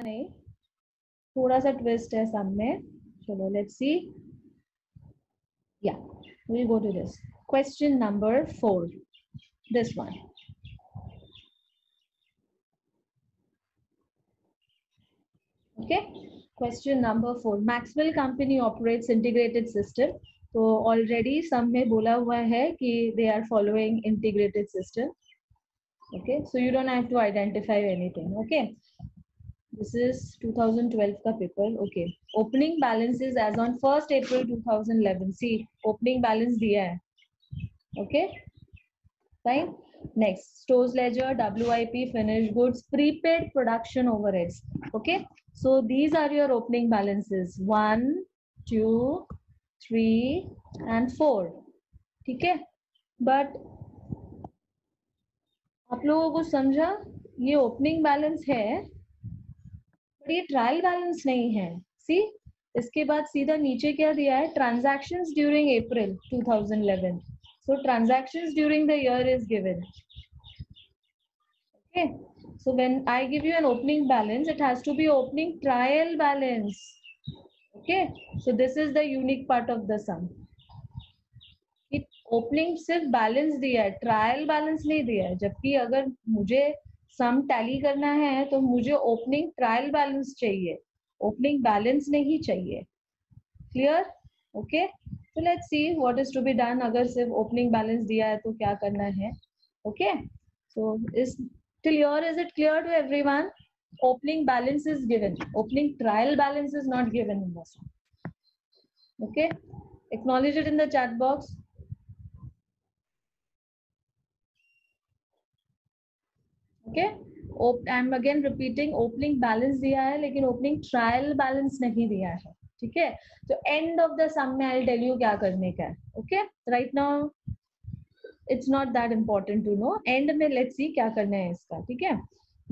नहीं, थोड़ा सा ट्विस्ट है सब में. चलो let's see. Yeah, we'll go to this. Question number 4. This one. Okay. Question number 4. Maxwell Company operates integrated system. So already some में बोला हुआ है कि they are following integrated system. Okay. So you don't have to identify anything. Okay. This is 2012 का paper. Okay. Opening balances as on 1st April 2011. See, opening balance दिया है. Okay. Fine. Next, stores ledger, WIP, finished goods, prepaid production overheads. Okay. So these are your opening balances. 1, 2, 3 and 4. ठीक है. But आप लोगों को समझा, ये opening balance है, बट ये ट्रायल बैलेंस नहीं है. सी, इसके बाद सीधा नीचे क्या दिया है? Transactions during April 2011. So transactions during the year is given. Okay. So when I give you an opening balance, it has to be opening trial balance. Okay. So this is the unique part of the sum. Opening सिर्फ balance दिया है, trial balance नहीं दिया है. जबकि अगर मुझे सम tally करना है तो मुझे ओपनिंग ट्रायल बैलेंस चाहिए, ओपनिंग बैलेंस नहीं चाहिए. क्लियर? ओके. तो let's see what is to be done. अगर सिर्फ ओपनिंग बैलेंस दिया है तो क्या करना है. ओके. सो इस till here is it clear to everyone? Opening balance is given, opening trial balance is not given in this one. Okay, acknowledge it in the chat box. Okay, I'm again repeating, opening balance दिया है लेकिन opening trial balance नहीं दिया है. ठीक है. तो end of the sum में I'll tell you क्या करने का है. Okay, right now it's not that important to know. End में let's see क्या करना है इसका. ठीक है.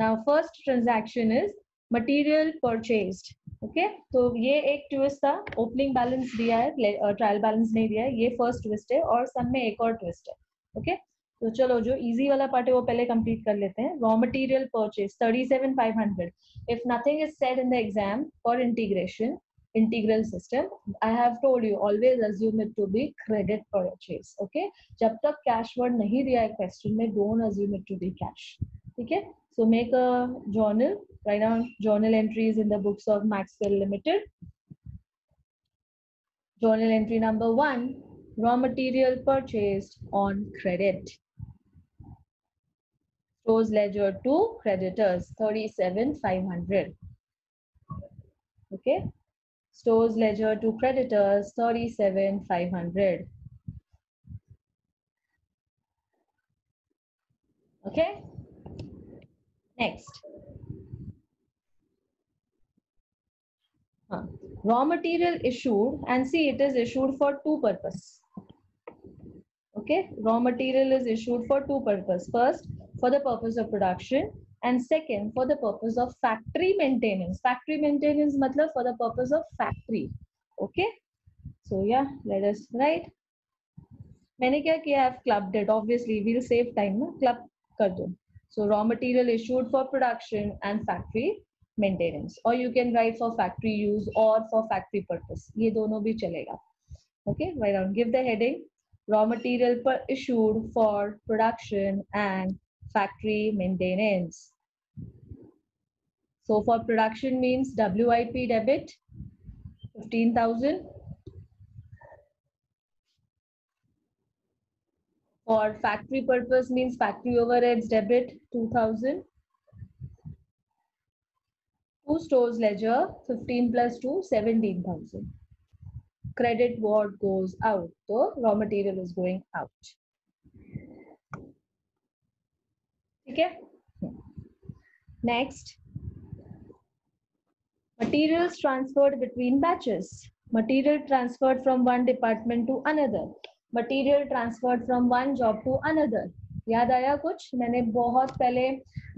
Now first transaction is material purchased. Okay, तो ये एक ट्विस्ट था. ओपनिंग बैलेंस दिया है, ट्रायल बैलेंस नहीं दिया है. ये फर्स्ट ट्विस्ट है और सब में एक और ट्विस्ट है. ओके, तो चलो जो इजी वाला पार्ट है वो पहले कंप्लीट कर लेते हैं. Raw material purchase 37,500. If nothing is said in the exam for integration integral system, I have told you always assume it to be credit purchase. Okay, जब तक cash word नहीं दिया है question में, don't assume it to be cash. ठीक है. So make a journal, write down journal entries in the books of Maxwell Limited. Journal entry number 1, raw material purchased on credit. Stores ledger to creditors 37,500. Okay. Stores ledger to creditors 37,500. Okay. Next. Raw material issued, and see it is issued for two purposes. Okay. Raw material is issued for two purposes. First, for the purpose of production, and second, for the purpose of factory maintenance. Factory maintenance matlab for the purpose of factory. Okay. So yeah, let us write. मैंने क्या किया? I've clubbed it. Obviously, we'll save time. ना, club कर दो. So raw material issued for production and factory maintenance, or you can write for factory use or for factory purpose. ये दोनों भी चलेगा. Okay, write down. Give the heading. Raw material issued for production and factory maintenance. So for production means WIP debit 15,000. For factory purpose means factory overheads debit 2,000. Two stores ledger 15 plus 2 17,000. Credit what goes out, so raw material is going out. Okay. Next, materials transferred between batches. Material transferred from one department to another. Material transferred from one job to another. याद आया कुछ? मैंने बहुत पहले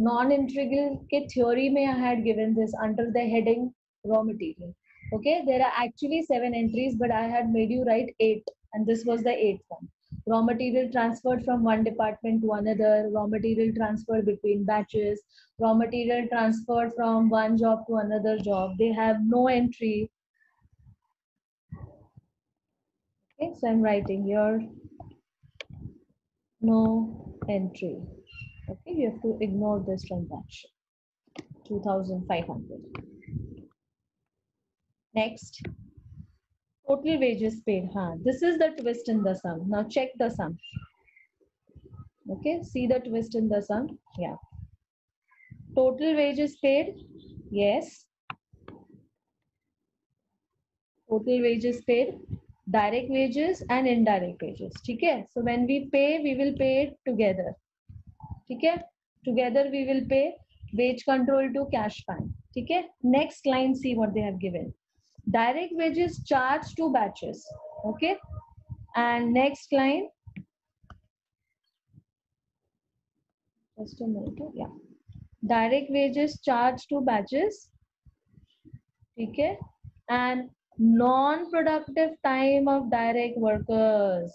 non integral के theory में I had given this under the heading raw material. Okay, there are actually 7 entries, but I had made you write 8, and this was the 8th one. raw material transferred from one department to another, raw material transferred between batches, raw material transferred from one job to another job. They have no entry. Okay, so I'm writing here no entry. Okay, you have to ignore this transaction. 2,500. Next, total wages paid. This is the twist in the sum. Now check the sum. Okay, see the twist in the sum. Yeah. Total wages paid. Yes. Total wages paid. Direct wages and indirect wages. Okay. So when we pay, we will pay it together. Okay. Together we will pay wage control to cash fund. Okay. Next line, see what they have given. Direct wages charged to batches. Okay. And next line. Just a minute. Yeah. Direct wages charged to batches. Okay. And non-productive time of direct workers.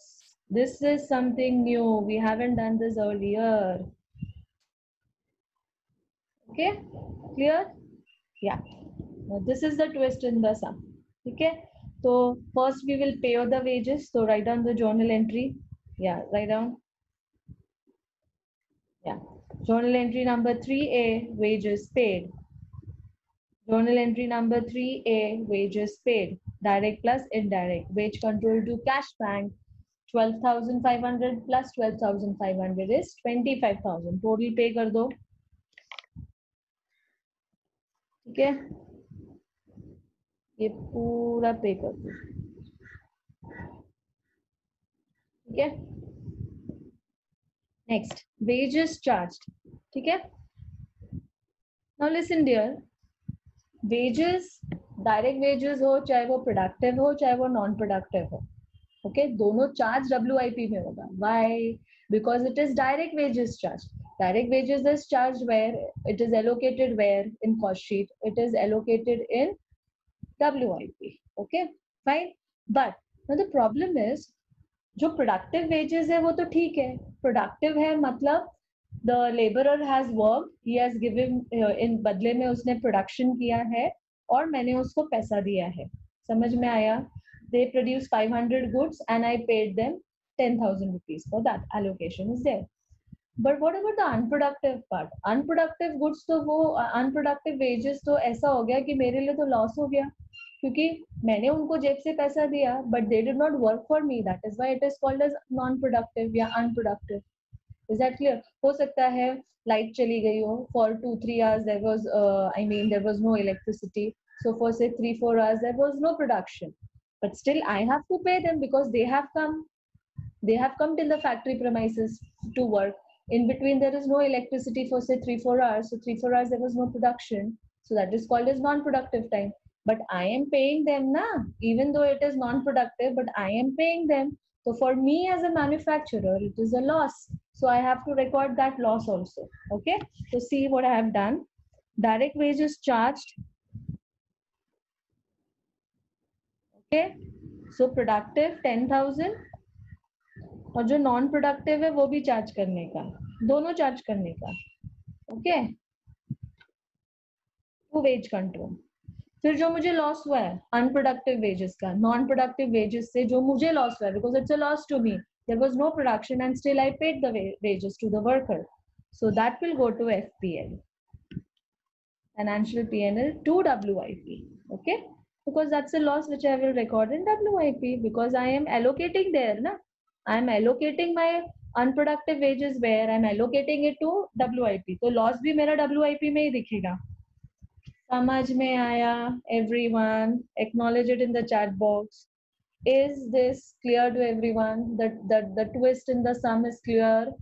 This is something new. We haven't done this earlier. Okay. Clear? Yeah. Now this is the twist in the sum. Okay. So first we will pay all the wages. So write down the journal entry. Yeah. Write down. Yeah. Journal entry number 3A, wages paid. Journal entry number 3A, wages paid. Direct plus indirect. Wage control to cash bank. 12,500 plus 12,500 is 25,000. Total pay कर दो. ठीक है? ये पूरा पे कर दो. ठीक है? Next, wages charged. ठीक है? Now listen dear. Wages, direct wages हो, चाहे वो productive हो, चाहे वो non-productive हो. Okay, दोनों charge WIP में होगा. Why? Because it is direct wages charged. Direct wages is charged where it is allocated where in cost sheet. It is allocated in WIP. Okay, fine. But now the problem is, जो productive wages है वो तो ठीक है. Productive है मतलब the laborer has worked, he has given in बदले में उसने production किया है और मैंने उसको पैसा दिया है. समझ में आया? They produce 500 goods and I paid them 10,000 rupees for that. Allocation is there. But what about the unproductive part? Unproductive goods तो वो unproductive wages तो ऐसा हो गया कि मेरे लिए तो loss हो गया क्योंकि मैंने उनको जेब से पैसा दिया but they did not work for me. That is why it is called as non-productive या unproductive. Is that clear? हो सकता है light चली गई हो for 2-3 hours there was there was no electricity. So for say 3-4 hours there was no production. But still I have to pay them because they have come. They have come till the factory premises to work. In between there is no electricity for say 3-4 hours. So 3-4 hours there was no production. So that is called as non-productive time. But I am paying them now, even though it is non-productive, but I am paying them. So for me as a manufacturer, it is a loss. So I have to record that loss also. Okay. So see what I have done. Direct wages charged. Okay. So productive 10,000. और जो non productive है वो भी charge करने का, दोनों charge करने का. Okay, to wage control. फिर जो मुझे लॉस हुआ है अनप्रोडक्टिव वेजेस का, नॉन प्रोडक्टिव वेजेस से जो मुझे लॉस हुआ है because it's a loss to me, there was no production and still I paid the wages to the worker. So that will go to FPL, financial P&L, to WIP. Okay, because that's a loss which I will record in WIP because I am allocating there na. I am allocating my unproductive wages where I am allocating it to WIP. तो loss भी मेरा WIP में ही दिखेगा. समझ में आया everyone? Acknowledge it in the chat box. Is this clear to everyone? That the twist in the sum is clear.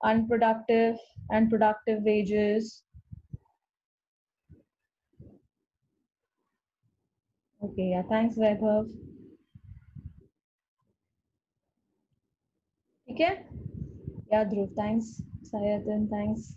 Unproductive and productive wages. Okay, yeah, thanks Vaibhav. ठीक है? Yeah, Dhruv, thanks. Sayadan, thanks.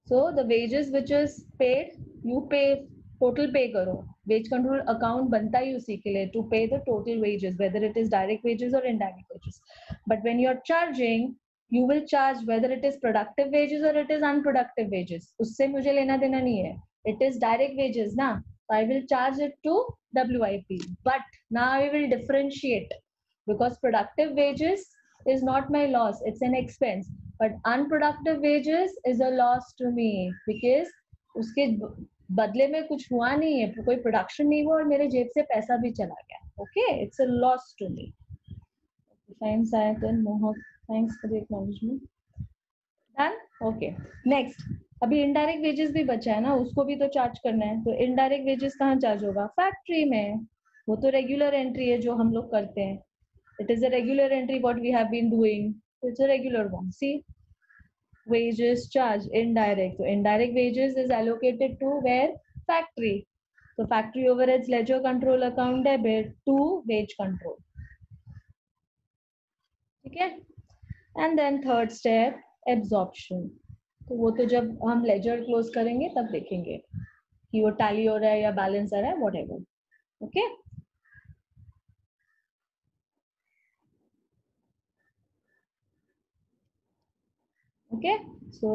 So the wages which is paid, you pay, total pay करो. Wage control account बनता ही उसी के लिए, to pay the total wages, whether it is direct wages और indirect wages. But when you are charging, you will charge whether it is productive wages or it is unproductive wages. उससे मुझे लेना देना नहीं है. It is direct wages ना, so I will charge it to WIP. But now I will differentiate, because productive wages is not my loss, it's an expense. But unproductive wages is a loss to me because उसके बदले में कुछ हुआ नहीं है, कोई production नहीं हुआ और मेरे जेब से पैसा भी चला गया. Okay, it's a loss to me. Fine, Sayan, Mohak. Thanks for the acknowledgement. Done? Okay. Next. अभी इनडायरेक्ट वेजेस भी बचा है ना, उसको भी तो चार्ज करना है. तो इनडायरेक्ट वेजेस कहाँ चार्ज होगा? फैक्ट्री में. वो तो रेगुलर एंट्री है जो हम लोग करते हैं. It is a regular entry what we have been doing. It's a regular one. See, wages charge indirect. So indirect wages is allocated to where? Factory. So factory overheads ledger control account debit to wage control. ठीक है. And then third step absorption. तो वो तो जब हम laser close करेंगे तब देखेंगे कि वो टैली हो रहा है या बैलेंस आ रहा है, whatever. Okay. Okay, so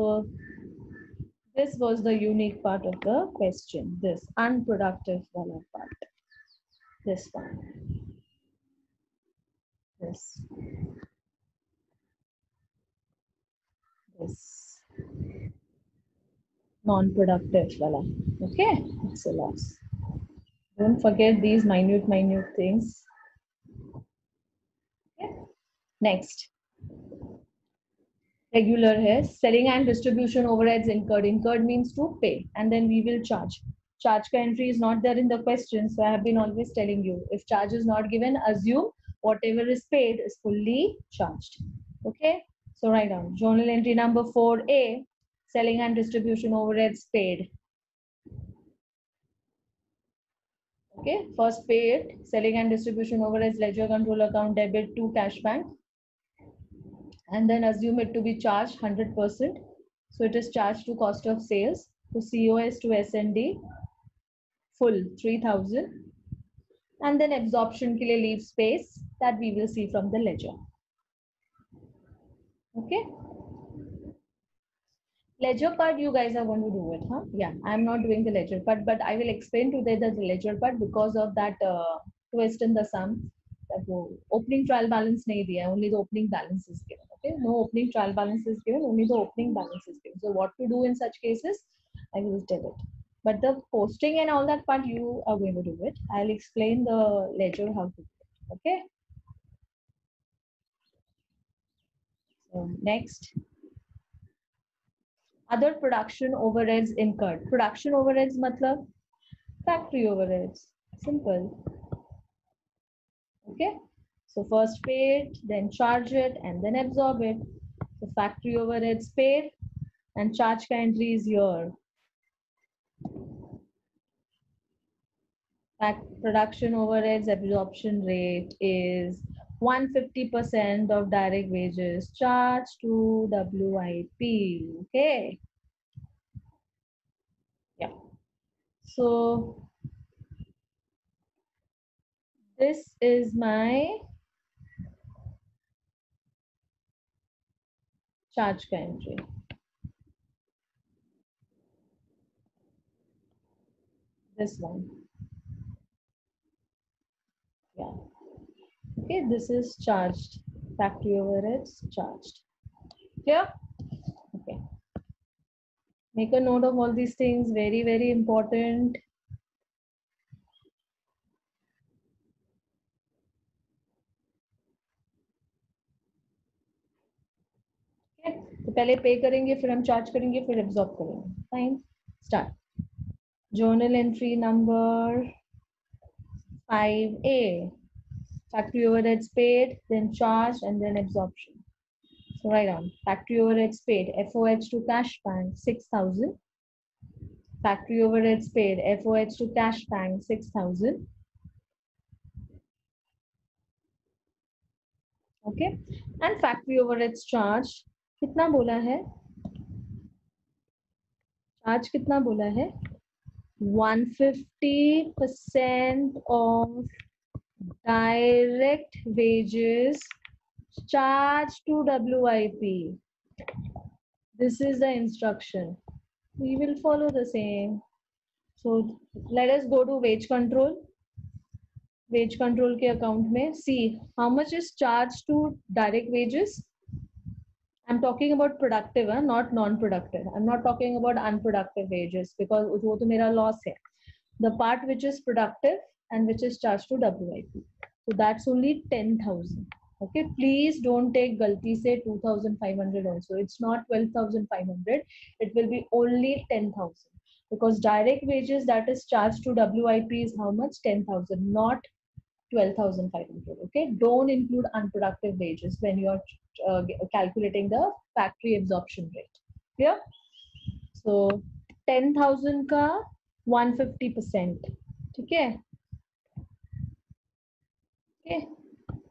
this was the unique part of the question, this unproductive wala part, this one, this non-productive wala. Okay, it's a loss. Don't forget these minute things. Okay. Next, regular है, selling and distribution overheads incurred. Incurred means to pay, and then we will charge. Charge का entry is not there in the question, so I have been always telling you, if charge is not given, assume whatever is paid is fully charged. Okay, so write down journal entry number 4A, selling and distribution overheads paid. Okay, first pay it, selling and distribution overheads ledger control account debit to cash bank, and then assume it to be charged 100%. So it is charged to cost of sales. So COS to SND full 3000, and then absorption के लिए leave space that we will see from the ledger. Okay, ledger part you guys are going to do it, huh? Yeah, I'm not doing the ledger part, but I will explain today the ledger part because of that twist in the sum. That opening trial balance नहीं दिया, only the opening balance is given. Okay, no opening trial balance is given, only the opening balance is given. So what to do in such cases, I will tell it. But the posting and all that part you are going to do it. I'll explain the ledger how to do it. Okay. So next, other production overheads incurred. Production overheads matlab factory overheads. Simple. Okay. So first pay it, then charge it, and then absorb it. So factory overheads paid, and charge ka entry is here. Production overheads absorption rate is 150% of direct wages charged to WIP. Okay. Yeah. So this is my charge ka entry. This one. Yeah. Okay, this is charged. Factory overheads charged. Clear? Okay. Make a note of all these things. Very, very important. Okay. तो पहले पे करेंगे, फिर हम charge करेंगे, फिर absorb करेंगे. Fine. Start. Journal entry number 5A. Factory overheads paid, then charged, and then absorption. So write down factory overheads paid, FOH to cash bank 6,000. Factory overheads paid, FOH to cash bank 6,000. Okay, and factory overheads charge कितना बोला है? Charge कितना बोला है? 150% of direct wages charged to WIP. This is the instruction. We will follow the same. So let us go to wage control. Wage control के account में see how much is charged to direct wages. I'm talking about productive, not non-productive. I'm not talking about unproductive wages because वो तो मेरा loss है. The part which is productive and which is charged to WIP. So that's only 10,000. Okay, please don't take galti se 2,500 also. It's not 12,500. It will be only 10,000 because direct wages that is charged to WIP is how much? 10,000, not 12,500. Okay, don't include unproductive wages when you are calculating the factory absorption rate. Clear? So 10,000 का 150%. ठीक है? Okay.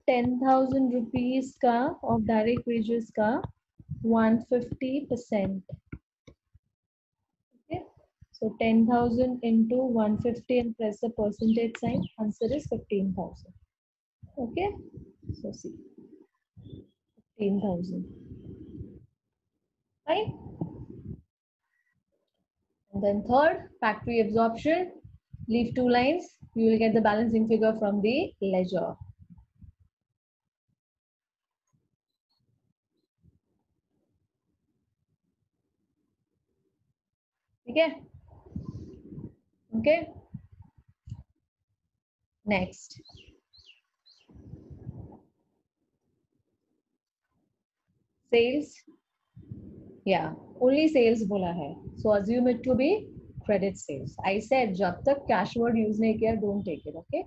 10,000 rupees का of direct wages का 150%. Okay. So 10,000 into 150 and press the percentage sign. Answer is 15,000. Okay. So see. 15,000. Right? And then third, factory absorption. Leave 2 lines. You will get the balancing figure from the ledger. Okay. Okay. Next. Sales. Yeah, only sales bola hai. So assume it to be credit sales. I said jab tak cash word use nahi kiya, don't take it. Okay.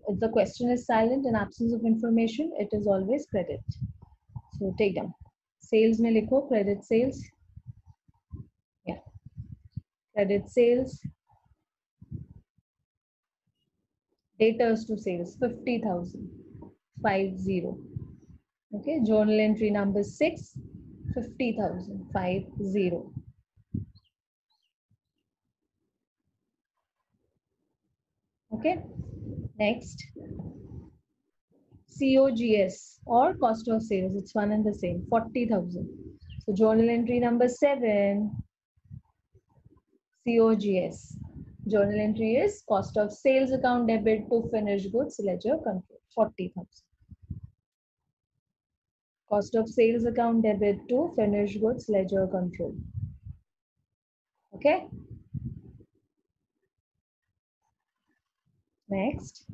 If the question is silent in absence of information, it is always credit. So take down. Sales mein likho credit sales. Yeah. Credit sales. Debtors to sales 50,000. 50. Okay. Journal entry number 6. 50,000. 50. Okay. Next. COGS or cost of sales. It's one and the same. 40,000. So journal entry number 7. COGS. Journal entry is cost of sales account debit to finished goods ledger control. 40,000. Cost of sales account debit to finished goods ledger control. Okay. Next.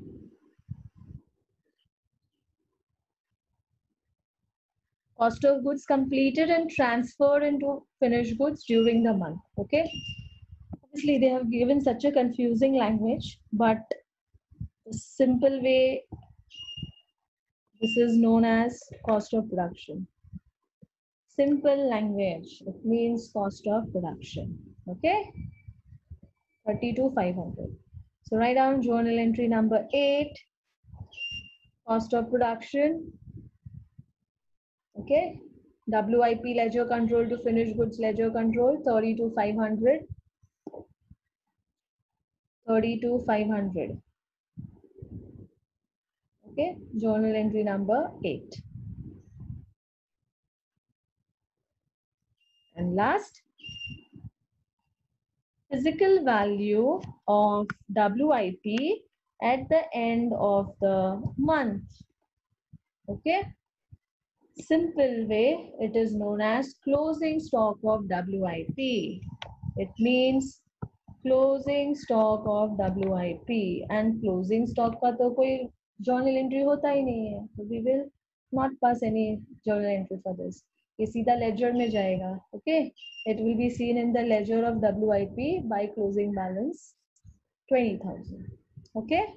Cost of goods completed and transferred into finished goods during the month. Okay. Obviously, they have given such a confusing language, but the simple way, this is known as cost of production. Simple language, it means cost of production. Okay. 32,500. So write down journal entry number 8. Cost of production. Okay. WIP ledger control to finished goods ledger control 32,500. 32,500. Okay. Journal entry number 8. And last, physical value of WIP at the end of the month. Okay. Simple way, it is known as closing stock of WIP. It means closing stock of WIP, and closing stock का तो कोई journal entry होता ही नहीं है. So we will not pass any journal entry for this. ये सीधा ledger में जाएगा. Okay. It will be seen in the ledger of WIP by closing balance 20,000. Okay.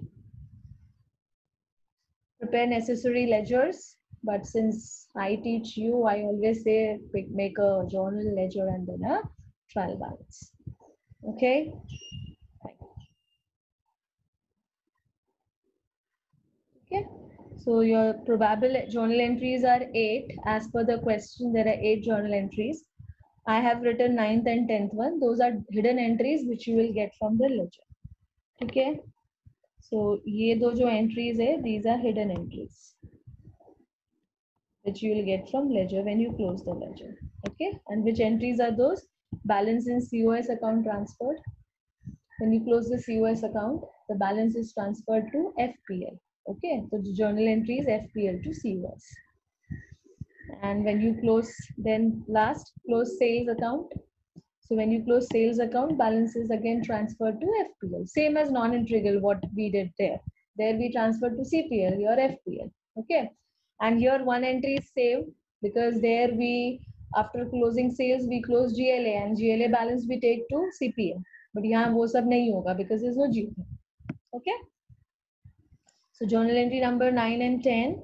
Prepare necessary ledgers. But since I teach you, I always say make a journal ledger and then a trial balance. Okay. Okay. So your probable journal entries are 8. As per the question, there are 8 journal entries. I have written 9th and 10th one. Those are hidden entries which you will get from the ledger. Okay. So ये दो जो entries है, these are hidden entries which you will get from ledger when you close the ledger. Okay. And which entries are those? Balance in COS account transferred. When you close the COS account, the balance is transferred to FPL. Okay. So the journal entry is FPL to COS. And when you close, then last, close sales account. So when you close sales account, balance is again transferred to FPL. Same as non-integral, what we did there. There we transferred to CPL, here FPL. Okay. And here one entry is saved because there we, after closing sales, we close GLA and GLA balance we take to CPL. But यहाँ वो सब नहीं होगा because there's no GLA. Okay. So journal entry number 9 and 10,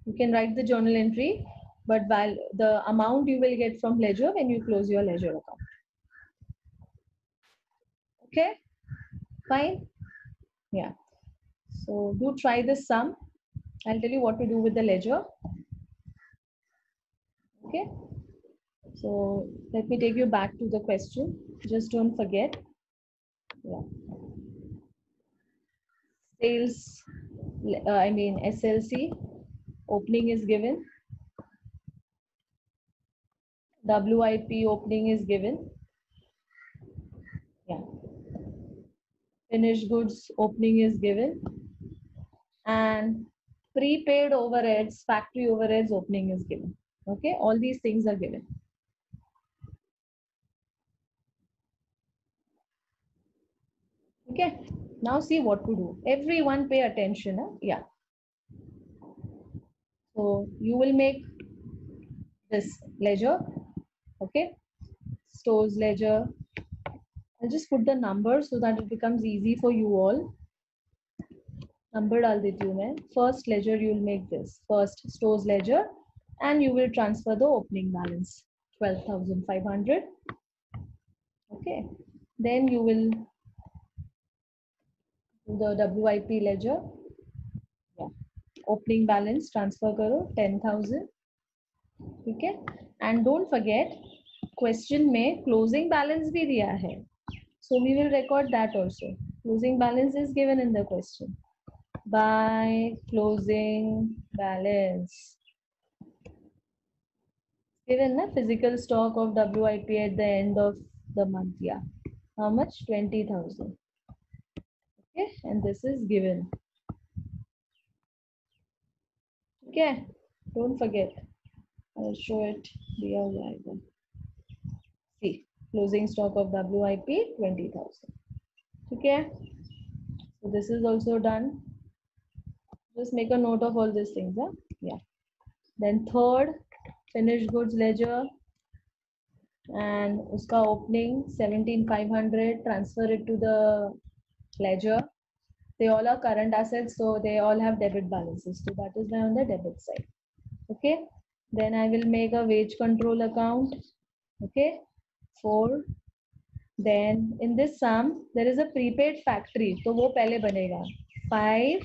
you can write the journal entry, but the amount you will get from ledger when you close your ledger account. Okay, fine. Yeah. So do try this sum. I'll tell you what to do with the ledger. Okay. So let me take you back to the question. Just don't forget. Yeah. Sales, SLC, opening is given. WIP opening is given. Yeah. Finished goods opening is given. And prepaid overheads, factory overheads opening is given. Okay, all these things are given. Okay, now see what to do. Everyone pay attention. Huh? Yeah. So you will make this ledger. Okay, stores ledger. I'll just put the number so that it becomes easy for you all. Number डाल देती हूँ मैं. First ledger you will make this. First stores ledger, and you will transfer the opening balance 12,500. Okay, then you will do the WIP ledger. Yeah. Opening balance transfer करो 10,000. ठीक है. And don't forget question में closing balance भी दिया है. So we will record that also. Closing balance is given in the question. By closing balance. Given na physical stock of WIP at the end of the month. Yeah. How much? 20,000. Okay. And this is given. Okay. Don't forget. I'll show it. See, closing stock of WIP 20,000. Okay. So this is also done. Just make a note of all these things. Huh? Yeah. Then third, finished goods ledger. And uska opening 17,500. Transfer it to the ledger. They all are current assets, so they all have debit balances. So that is why on the debit side. Okay. Then I will make a wage control account. Okay. 4. Then in this sum, there is a prepaid factory. So वो पहले बनेगा. 5.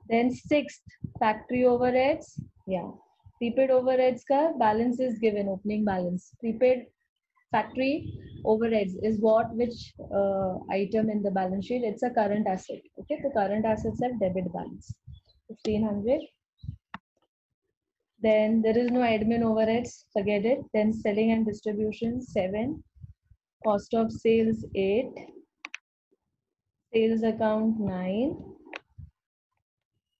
Then 6th, factory overheads. Yeah. Prepaid overheads ka balance is given, opening balance. Prepaid factory overheads is which item in the balance sheet? It's a current asset. Okay. So current assets have debit balance. 1,500. Then there is no admin overheads. Forget it. Then selling and distribution 7. Cost of sales 8. Sales account 9.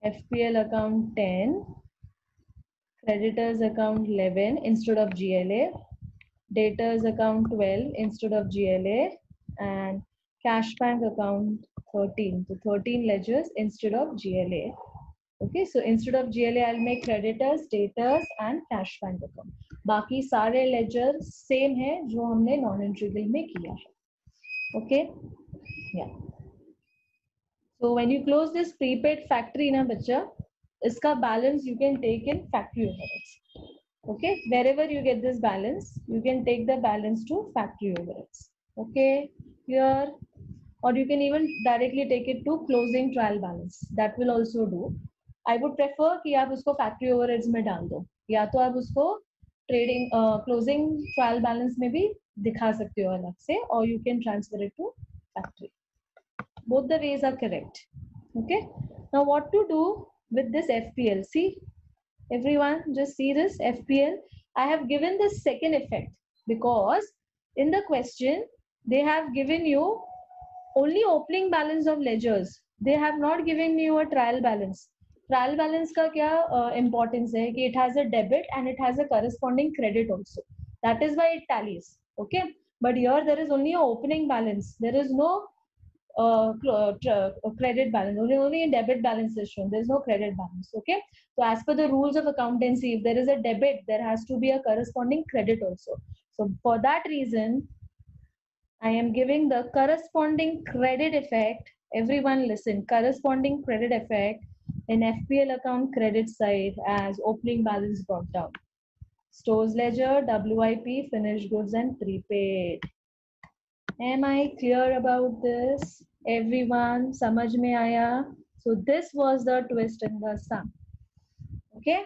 FPL account 10. Creditors account 11 instead of GLA. Debtors account 12 instead of GLA. And cash bank account 13. So 13 ledgers instead of GLA. Okay, so instead of GLA, I'll make creditors, debtors and cash bank account. बाकी सारे ledgers same है जो हमने non-integral में किया है. Okay, yeah. So when you close this prepaid factory ना बच्चा, इसका balance you can take in factory overheads. Okay, wherever you get this balance, you can take the balance to factory overheads. Okay, here, or you can even directly take it to closing trial balance. That will also do. I would prefer कि आप उसको factory overheads में डाल दो, या तो आप उसको ट्रेडिंग क्लोजिंग ट्रायल बैलेंस में भी दिखा सकते हो अलग से, और you can transfer it to factory. Both the ways are correct. Okay. Now what to do with this FPL? See, everyone, just see this FPL. I have given the second effect because in the question they have given you only opening balance of ledgers. They have not given you a trial balance. Trial balance का क्या importance है कि it has a debit and it has a corresponding credit also. That is why it tallies. Okay. But here there is only a opening balance. There is no credit balance. Only in debit balance is shown. There is no credit balance. Okay. So as per the rules of accountancy, if there is a debit, there has to be a corresponding credit also. So for that reason, I am giving the corresponding credit effect. Everyone listen, corresponding credit effect in FPL account credit side as opening balance brought down. Stores ledger, WIP, finished goods and prepaid. Am I clear about this? Everyone, samajh mein aaya? So this was the twist in the sum. Okay?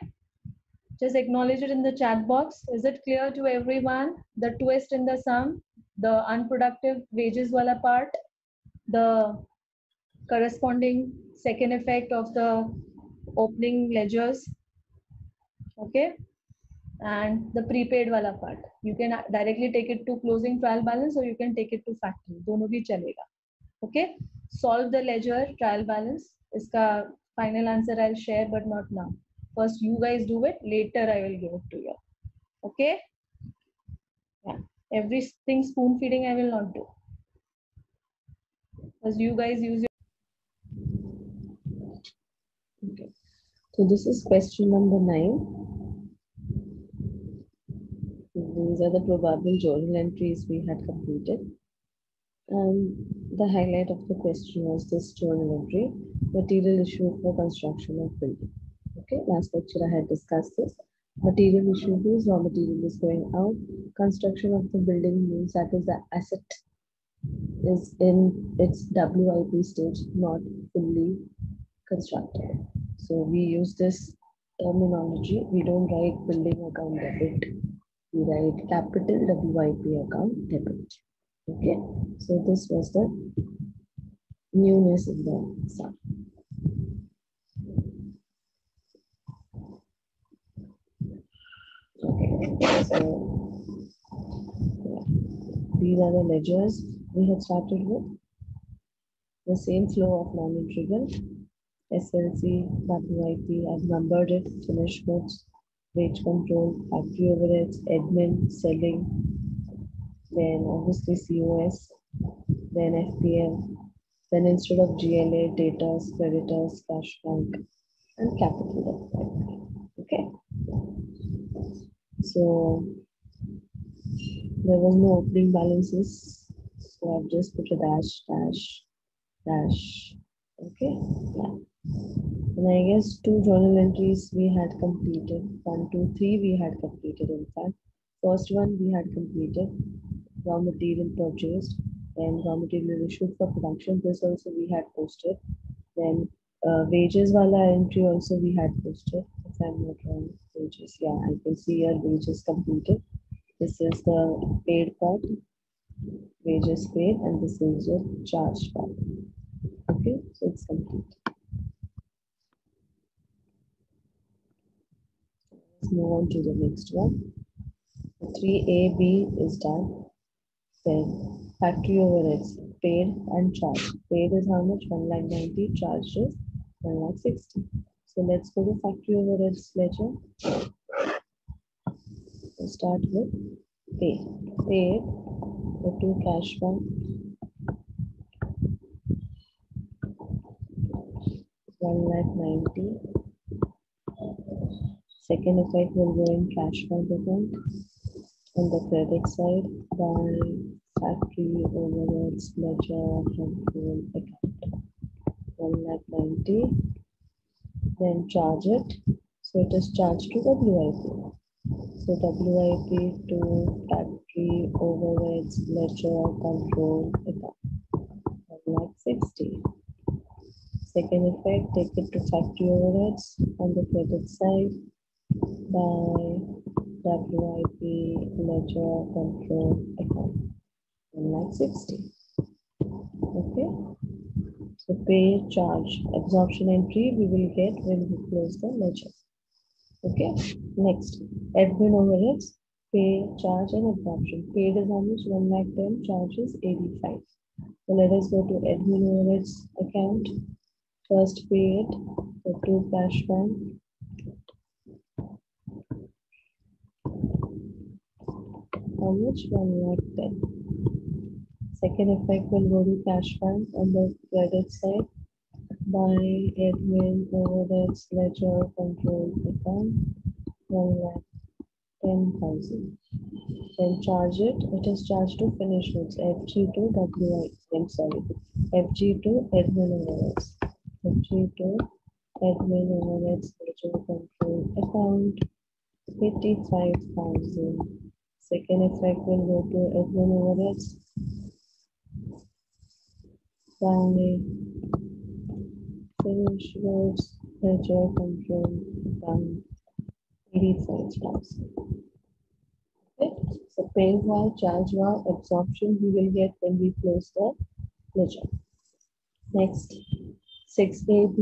Just acknowledge it in the chat box. Is it clear to everyone? The twist in the sum, the unproductive wages wala part, the corresponding second effect of the opening ledgers. Okay? And the prepaid wala part. You can directly take it to closing trial balance or you can take it to factory. Dono bhi chalega. Okay, solve the ledger trial balance. Iska final answer I'll share, but not now. First you guys do it, later I will give it to you. Okay. Yeah, everything spoon feeding I will not do, because you guys use your. Okay, so this is question number 9. These are the probable journal entries we had completed. And the highlight of the question was this journal entry, material issue for construction of building. Okay, last lecture I had discussed this. Material issue is raw material is going out. Construction of the building means that is the asset is in its WIP stage, not fully constructed. So we use this terminology. We don't write building account debit. We write capital WIP account debit. Okay, so this was the newness in the sum. Okay, so yeah. These are the ledgers we had started with. The same flow of non-integral. SLC, WIP, I've numbered it, finished goods, wage control, factory overheads, admin, selling, then obviously COS, then FPL, then instead of GLA, debtors, creditors, cash bank, and capital. Okay. So there was no opening balances, so I've just put a dash, dash, dash. Okay. Yeah. And I guess 2 journal entries we had completed. 1, 2, 3 we had completed. In fact, first one we had completed. Raw material purchased, then raw material issued for production. This also we had posted. Then wages wala entry also we had posted. If I'm not wrong, wages. Yeah, I can see here wages completed. This is the paid part, wages paid, and this is your charge part. Okay, so it's complete. Let's move on to the next one. 3AB is done. Then factory overheads paid and charged. Paid is how much? 1,90,000. Charged is 1,60,000. So let's go to factory overheads ledger. We'll start with paid. Paid, go to cash bank. 1,90,000. Second effect will go in cash bank account. On the credit side, by factory overheads ledger control account. 1,90,000. Then charge it. So it is charged to WIP. So WIP to factory overheads ledger control account. 1,60,000. Second effect, take it to factory overheads on the credit side by WIP ledger control account 1,60,000. Okay. So pay charge absorption entry we will get when we close the ledger. Okay. Next, admin overheads, pay, charge, and absorption. Paid is how much? 1,10,000. Charge is 85. So let us go to admin overheads account. First paid, so to cash fund. How much? 1,10,000. Second effect will go to cash fund on the credit side. By admin overheads ledger control account 1,10,000. Then charge it. It is charged to finished goods. FG to WI. I'm sorry. FG to admin overheads. FG to admin overheads ledger control account 85,000. Second effect will go to admin overheads. By finished goods ledger control account 85,000. Okay. So pay while, charge while, absorption we will get when we close the ledger. Next, 6AB,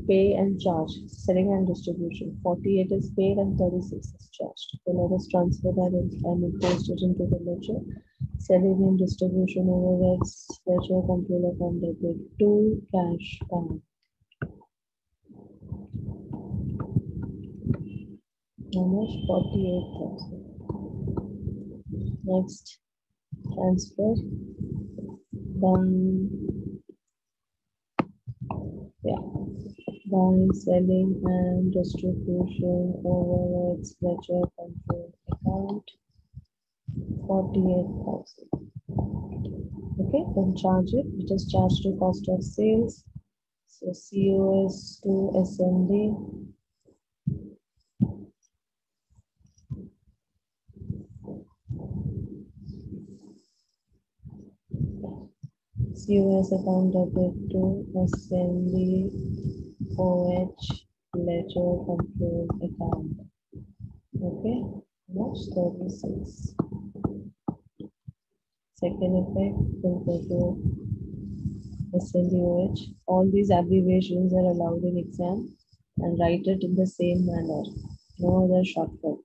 pay and charge, selling and distribution. 48 is paid and 36 is charged. So let us transfer that and post it into the ledger. Selling and distribution overheads, ledger control account debit to cash fund. How much? 48,000. Next, transfer. Buying, selling, and distribution overheads ledger control account 48,000. Okay, then charge it. It is charged to cost of sales. So COS to SMD. COS account debit to SMD OH ledger control account. Okay, that's 36. Second effect will go to SMDOH. All these abbreviations are allowed in exam and write it in the same manner. No other shortcut.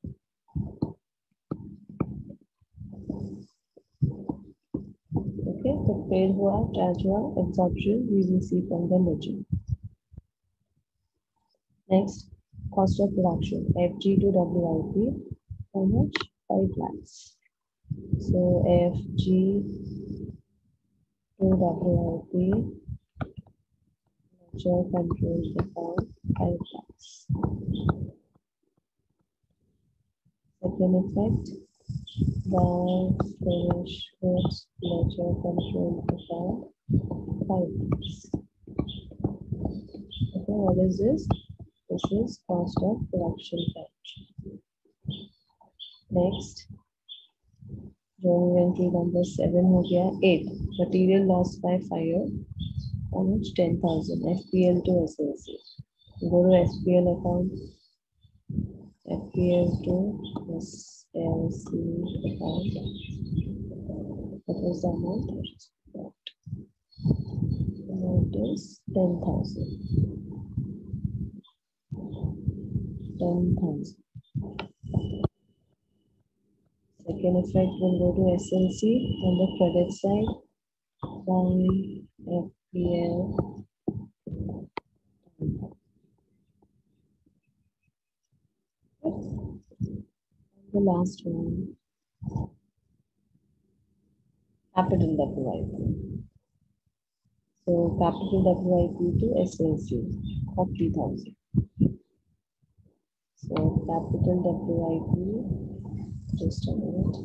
Okay, the paid one, charge one, absorption we will see from the ledger. Next, cost of production, FG to WIP, how much? 5 lakhs. So FG to WIP, ledger control account 5 lakhs. Second effect, by finished goods ledger control account 5 lakhs. Okay, what is this? This is cost of production charge. Next, journal entry number 7 हो गया 8. Material loss by fire. How much? 10,000. FPL to SLC. Go to SPL account. FPL to SLC account. What is the amount? The amount is 10,000. 10,000. Second effect will go to SLC on the credit side by FPL. The last one, capital WIP. So capital WIP to SLC, 40,000. So capital WIP, just a minute.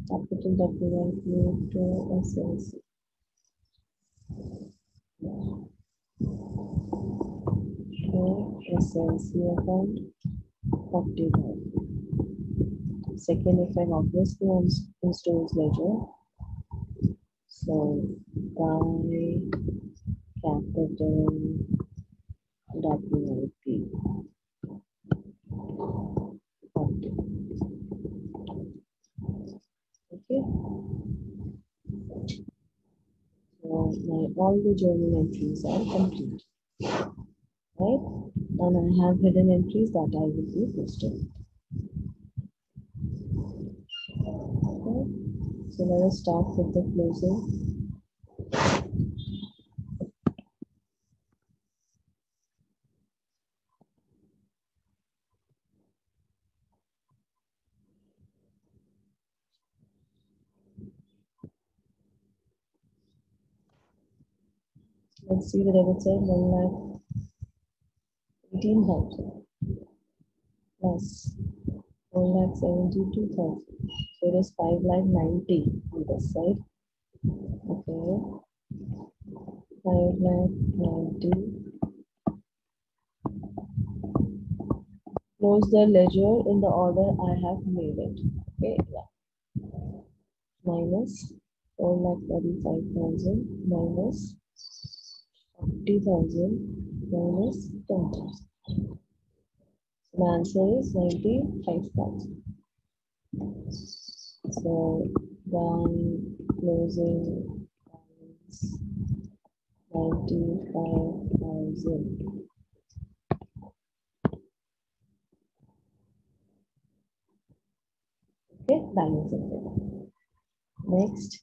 Capital WIP to SLC. So SLC account 40,000. Second effect obviously on stores ledger. So by capital WIP 40. all the journal entries are complete, right? And I have hidden entries that I will be posting. Okay. So let us start with the closing. Let's see the debit side, 1,18,000 plus 1,72,000. So it is 5,90,000 on this side. Okay, 5,90,000. Close the ledger in the order I have made it. Okay, yeah. Minus 4,45,000 minus 40,000 minus 10,000. The answer is 95,000. So then closing balance 95,000. Okay, balance it. Next,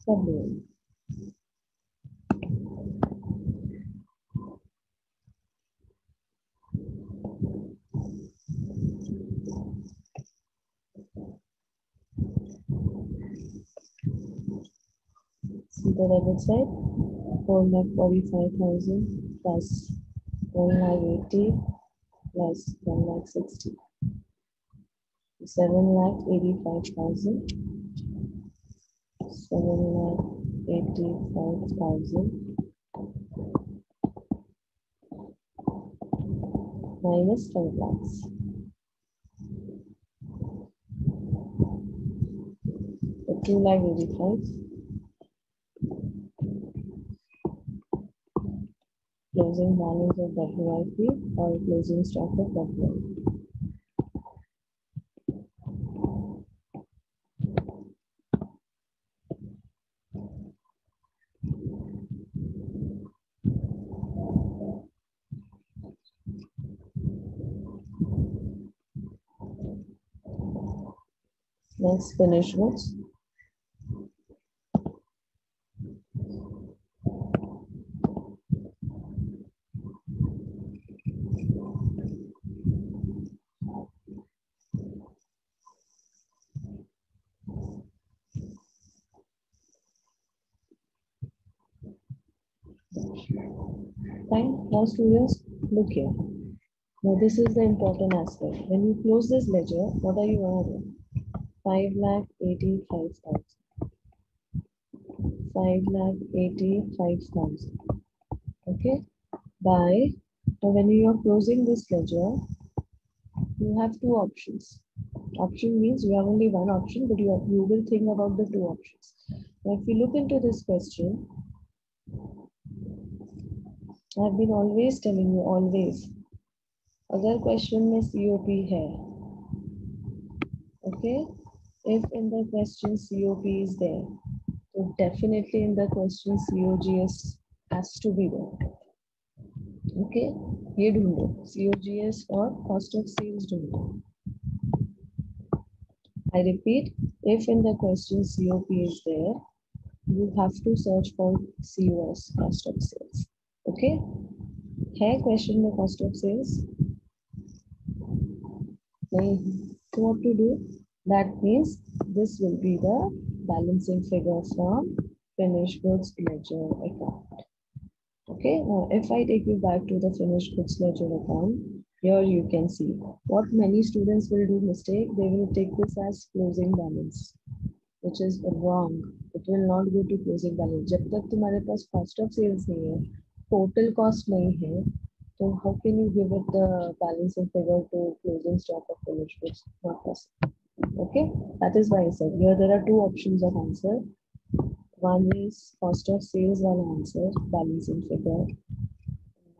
February. See the debit side, 4,45,000 plus 1,80,000 plus 1,60,000. 7,85,000. 7,85,000 minus 5 lakhs. So 2,85,000. Closing balance of WIP or closing stock of WIP. Next, finished goods. Fine. Now, students, look here. Now, this is the important aspect. When you close this ledger, what are you going to do? 5,85,000. 5,85,000. Okay. By when you are closing this ledger, you have two options. Option means you have only one option, but you will think about the two options. Now, if we look into this question, I've been always telling you, always, अगर question में COP है, okay, if in the question COP is there, so definitely in the question COGS has to be there. Okay, ये ढूंढो COGS और cost of sales ढूंढो. I repeat, if in the question COP is there, you have to search for COS, cost of sales. Okay, है question में cost of sales? नहीं. So what to do? That means this will be the balancing figure from finished goods ledger account. Okay, now if I take you back to the finished goods ledger account, here you can see what many students will do mistake. They will take this as closing balance, which is wrong. It will not go to closing balance. जब तक तुम्हारे पास cost of sales नहीं है, total cost नहीं है, so how can you give it the balancing figure to closing stock of finished goods? Not possible. Okay, that is why I said here there are two options of answer. One is cost of sales while answer, balancing figure.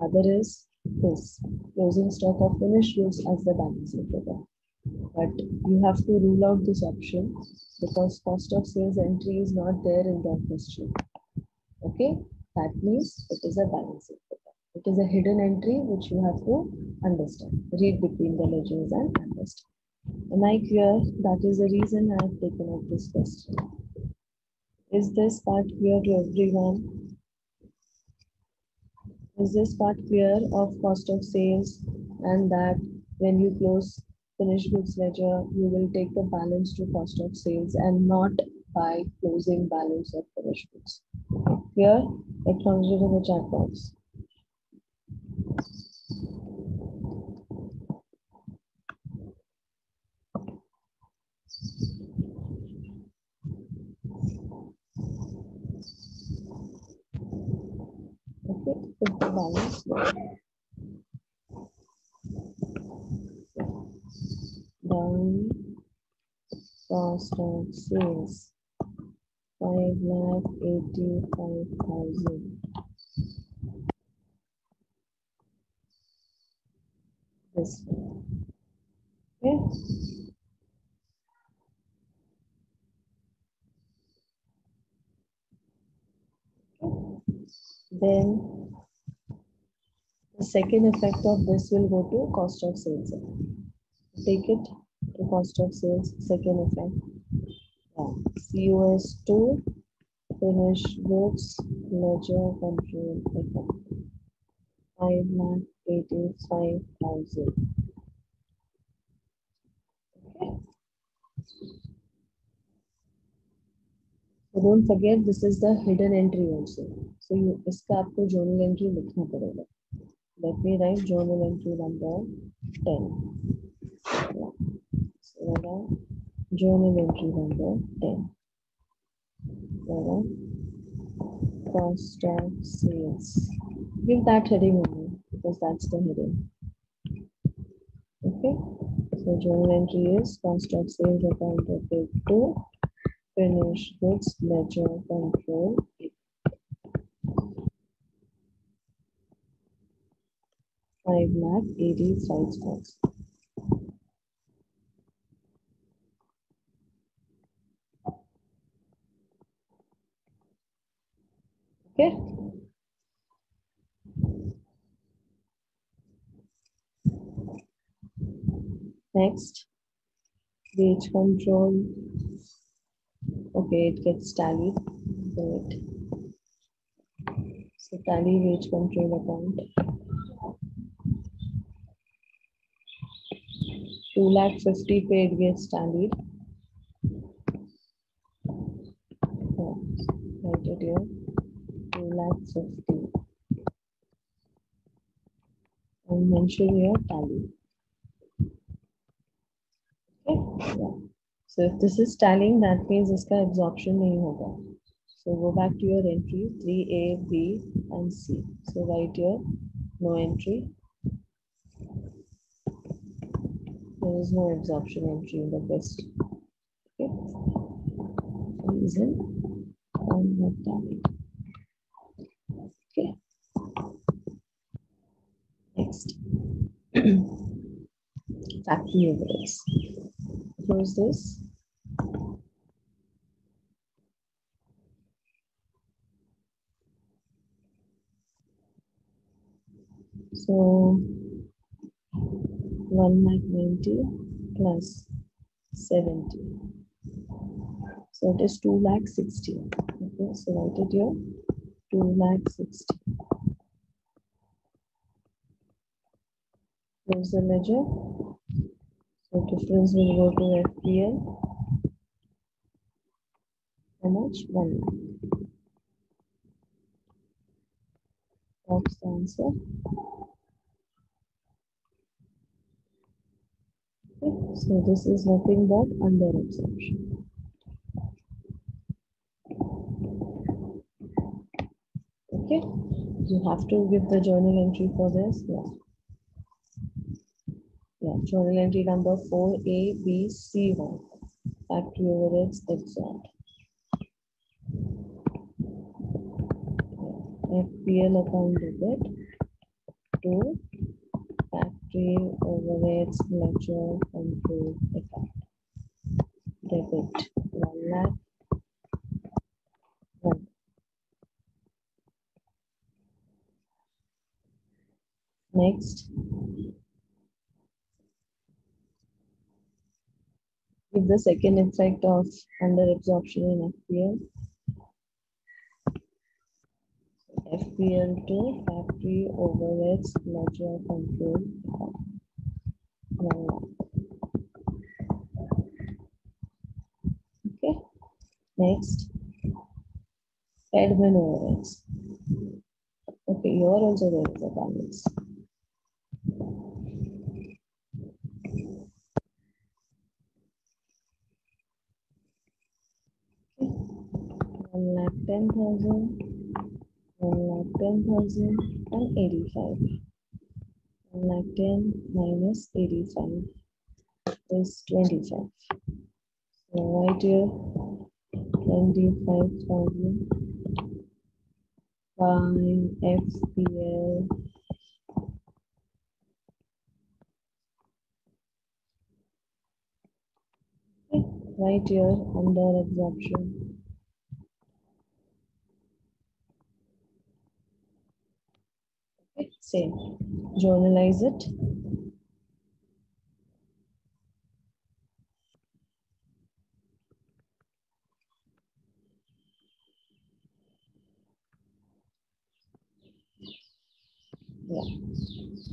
Other is this, closing stock of finished goods as the balancing figure. But you have to rule out this option because cost of sales entry is not there in the question. Okay, that means it is a balancing figure. It is a hidden entry which you have to understand. Read between the ledgers and understand. Am I clear? That is the reason I have taken up this question. Is this part clear to everyone? Is this part clear of cost of sales, and that when you close finished goods ledger, you will take the balance to cost of sales and not by closing balance of finished goods? Clear? Acknowledge it in the chat box. Okay, put the balance down. Cost of sales 5,85,000. This one. Okay. Then the second effect of this will go to cost of sales. Take it to cost of sales, second effect. Yeah. COS2 finished goods ledger control effect. 5,85,000. Okay. So don't forget, this is the hidden entry also. So you इसका आपको journal entry लिखना पड़ेगा. Let me write journal entry number 10. So journal entry number 10. Cost of sales. Give that heading only because that's the heading. Okay. So journal entry is cost of sales accounted to finished goods ledger control. 5,85,000. Okay. Next, wage control. Okay, it gets tallied. Good. So tally wage control account. 2,50,000 paid gets tallied. Write it here. 2,50,000. And mention here tally. Okay. Yeah. So if this is tallying, that means iska absorption nahi hoga. So go back to your entry 3A, B, and C. So write here no entry. There is no absorption entry in the best. Okay. Reason and not tallied. Okay. Next. Factory overheads. Close this. So 1,90,000 plus 70. So it is 2,60,000. Okay, so write it here 2,60,000. Close the ledger. So difference will go to FPL. How much? 1 lakh. That's the answer. Okay, so this is nothing but under absorption. Okay, you have to give the journal entry for this. Yeah. Yeah, journal entry number 4A-B-C1. Factory overheads absorbed. FPL account debit to factory overheads ledger control account. Debit 1 lakh. 1. Next, give the second effect of under absorption in FPL. FPL to factory overheads ledger control. Okay. Next, admin overheads. Okay, here also there is a balance. Okay. 1,10,000, 1,10,000 and 85. 1,10,000 minus 85 is 25. So right here, 25,000 by FPL. Okay, right here under absorption. Okay, same. Journalize it. Yeah.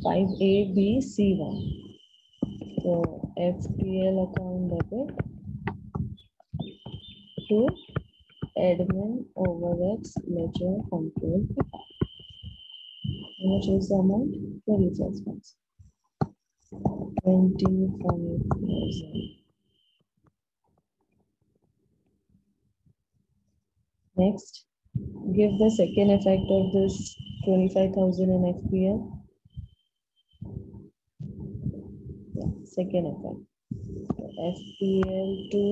5A, B, C1. So FPL account debit to admin overheads ledger control account. How much is the amount? 25,000. 25,000. Next, give the second effect of this 25,000 in FPL. Yeah, second effect. FPL to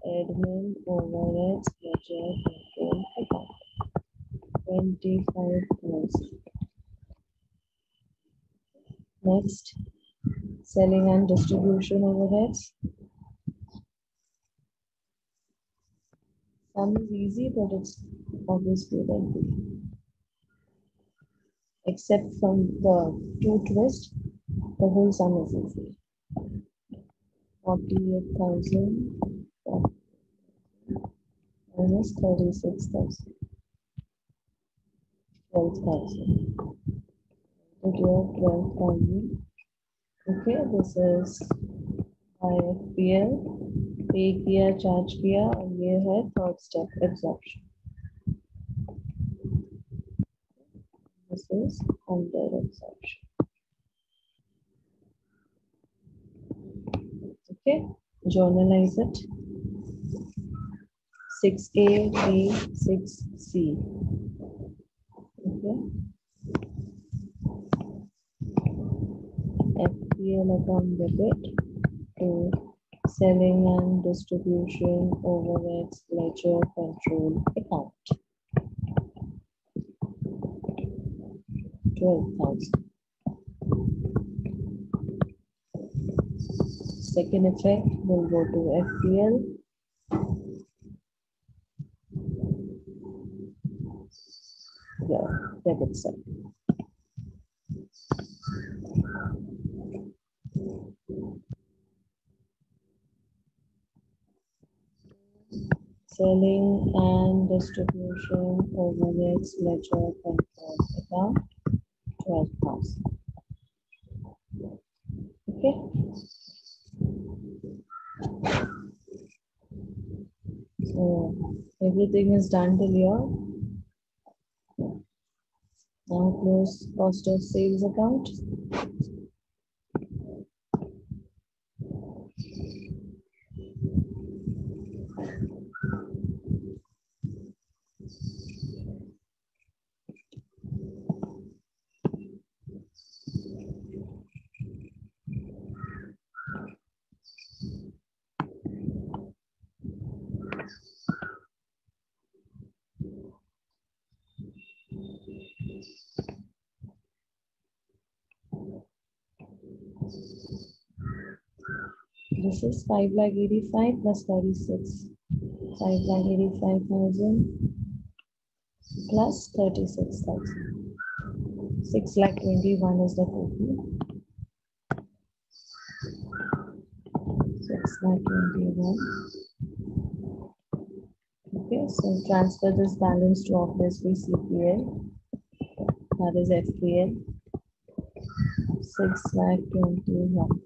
admin overheads ledger control account. 25,000. Next, selling and distribution overheads. Some is easy, but it's obviously lengthy. Except from the two twist, the whole sum is easy. 48,000 minus 36,000. 12,000. Put your 12,000. Okay, this is IFPL. पे किया, charge किया, और ये है third step absorption. This is under absorption. Okay, journalize it. 6A, B, 6C. Okay. FPL account debit to selling and distribution overheads ledger control account. 12,000. Second effect will go to FPL. Yeah, debit side. Selling and distribution overheads ledger control account, 12,000. Okay. So everything is done till here. Now close cost of sales account. This is 5,85,000 plus 36. 5,85,000 plus 36,000. 6,21,000 is the total. 6,21,000. Okay, so transfer this balance to obviously CPL, that is FPL. 6,21,000.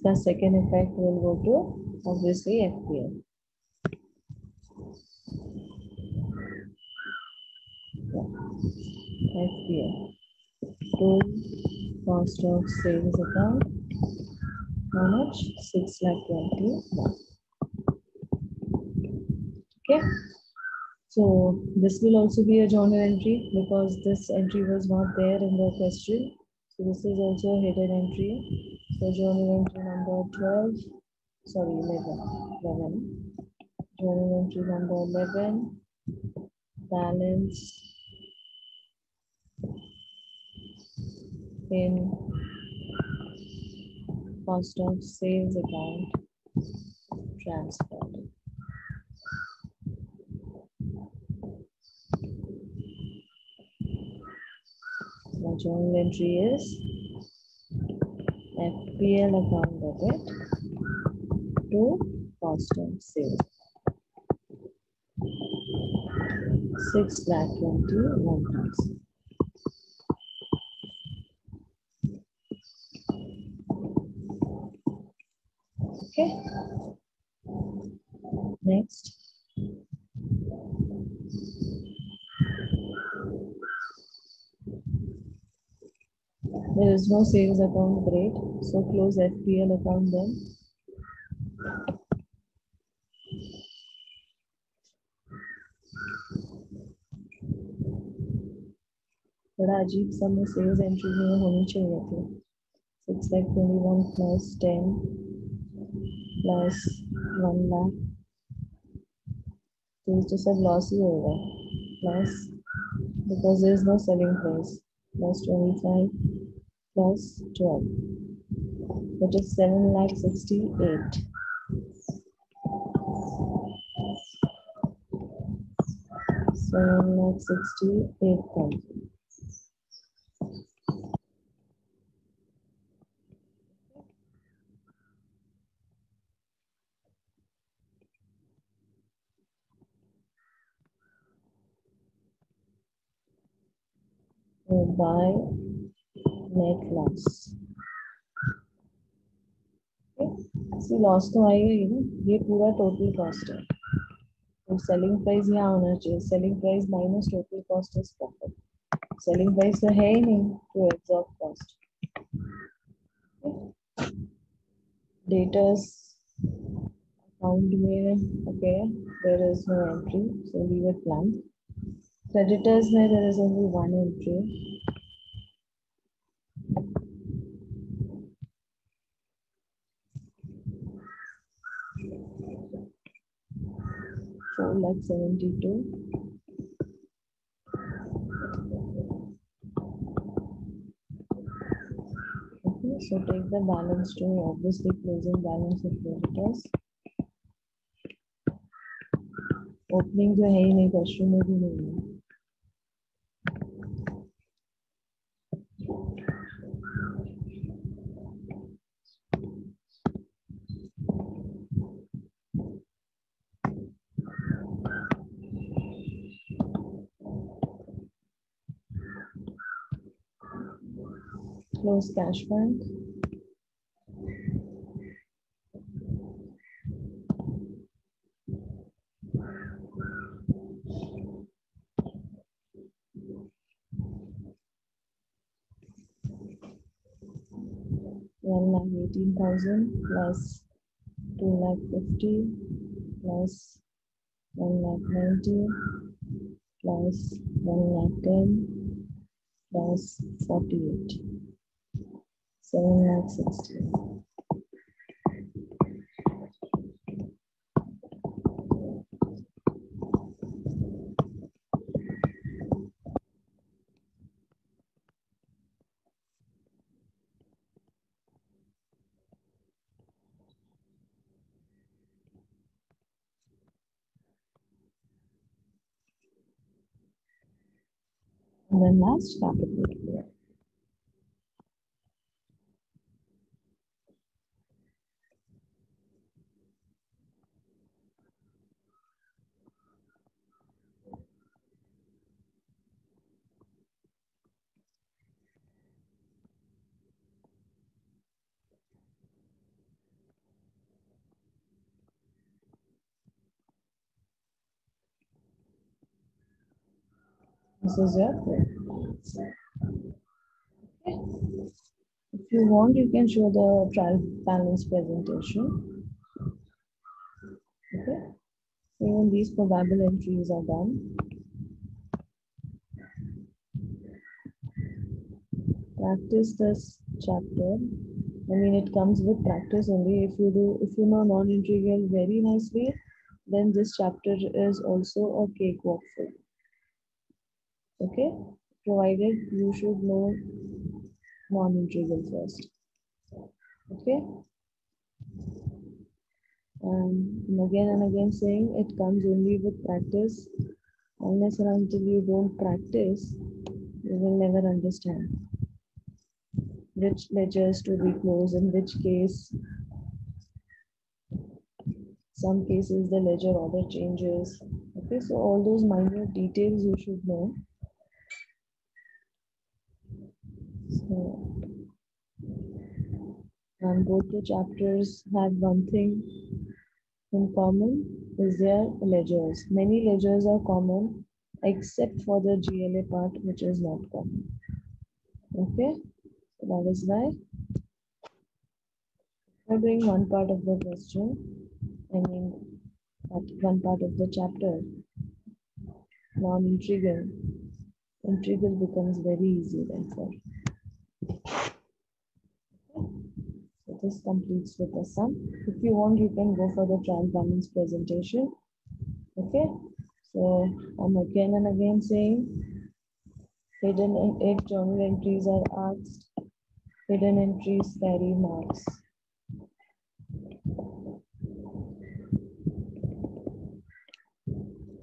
The second effect will go to obviously FPL. FPL. Total cost of savings account. How much? 6,21,000. Okay. So this will also be a journal entry because this entry was not there in the question. So this is also a hidden entry. So journal entry number 12. Sorry, 11. Journal entry number 11. Balance in cost of sales account transferred. The journal entry is FPL account debit to cost of sales. 6,21,000. Okay. Next. There is no sales account, great. So close FPL account then. बड़ा अजीब सा में sales entry में होनी चाहिए थी 6,21,000 plus 10 plus 1 lakh तो ये तो सब लॉस ही होगा plus because there is no selling price plus 25 plus 12 that is 7,68,000 7,68,000 by net loss. Okay. Loss तो आएगा ही ना ये पूरा टोटल कॉस्ट है तो सेलिंग प्राइस यहाँ होना चाहिए selling price minus total cost is profit selling price तो है ही नहीं to absorb cost debtors account में okay there is no entry so leave it blank creditors में there is only one entry 4,72,000 okay so take the balance to obviously closing balance of creditors opening जो है ही नहीं question में भी नहीं है close cash bank 1,18,000 plus 2,50,000 plus 1,90,000 plus 1,10,000 plus 48 7,60,000 And then last, capital. This is your code. Okay. If you want, you can show the trial balance presentation. Okay. So even these probable entries are done. Practice this chapter. I mean, it comes with practice only. If you know non-integral very nicely, then this chapter is also a cakewalk for you. Okay, provided you should know non-integral first. Okay, and again saying it comes only with practice. Unless and until you don't practice, you will never understand which ledgers to be closed, in which case. Some cases the ledger order changes. Okay, so all those minor details you should know. So, and both the chapters have one thing in common, is their ledgers. Many ledgers are common except for the GLA part, which is not common. Okay, so that is why we're doing one part of the question. I mean, one part of the chapter, non-integral. Integral becomes very easy therefore. So this completes with the sum. If you want, you can go for the trial balance presentation. Okay, so I'm again and again saying, hidden if journal entries are asked, hidden entries carry marks.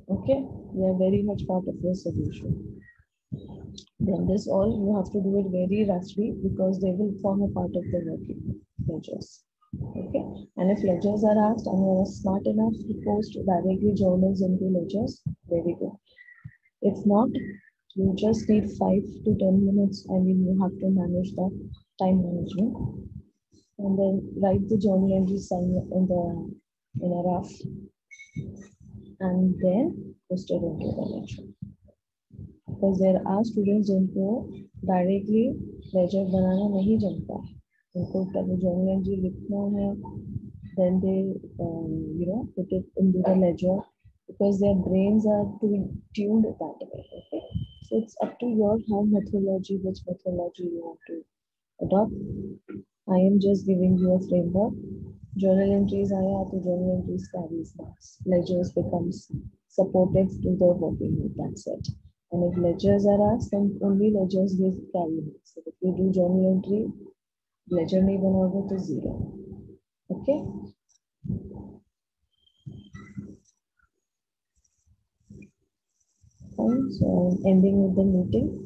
Okay, they are very much part of your solution. Then this all you have to do it very roughly because they will form a part of the working ledgers. Okay, and if ledgers are asked and you are smart enough to post directly journals into ledgers, very good. If not, you just need 5 to 10 minutes. I mean, you have to manage the time management, and then write the journal entries in a rough, and then post it into the ledger. Because there are students जिनको directly ledger बनाना नहीं जमता है, उनको पहले journal entry लिखना है, then they put it into the ledger because their brains are tuned that way. Okay, so it's up to your which methodology you want to adopt. I am just giving you a framework. Journal entries आया तो journal entries carries marks. Ledgers becomes supportive to the working group. That's it. And if ledgers are asked, then only ledgers will carry marks. So if you do journal entry, ledger नहीं बनाओगे तो 0. Okay. Fine. So I'm ending with the meeting.